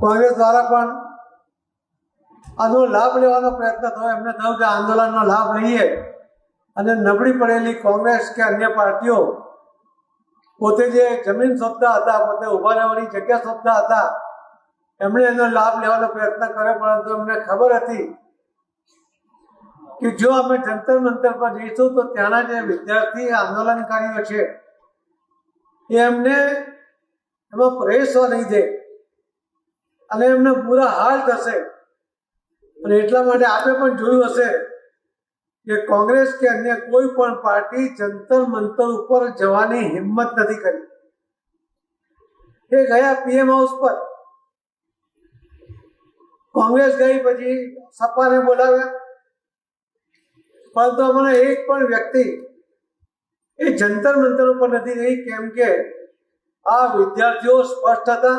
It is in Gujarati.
કોંગ્રેસ દ્વારા પણ આનો લાભ લેવાનો પ્રયત્ન થયો. એમને થયું કે આંદોલનનો લાભ લઈએ અને નબળી પડેલી કોંગ્રેસ કે અન્ય પાર્ટીઓ પોતે જે જમીન શોધતા હતા, પોતે ઊભા રહેવાની જગ્યા શોધતા હતા, એમણે એનો લાભ લેવાનો પ્રયત્ન કર્યો. પરંતુ એમને ખબર હતી કે જો અમે જંતર મંતર પર જઈશું તો ત્યાંના જે વિદ્યાર્થી આંદોલનકારીઓ છે એમને એમાં પ્રવેશવા નહીં દે અને એમને બુરા હાલ થશે. અને એટલા માટે આપણે પણ જોયું હશે કે કોંગ્રેસ કે અન્ય કોઈ પણ પાર્ટી જંતર મંતર ઉપર જવાની હિંમત નથી કરી. એ ગયા પીએમ હાઉસ પર, કોંગ્રેસ ગઈ, પછી સપાને બોલાવ્યા, પરંતુ અમને એક પણ વ્યક્તિ એ જંતર મંતર ઉપર નથી ગઈ. કેમ કે આ વિદ્યાર્થીઓ સ્પષ્ટ હતા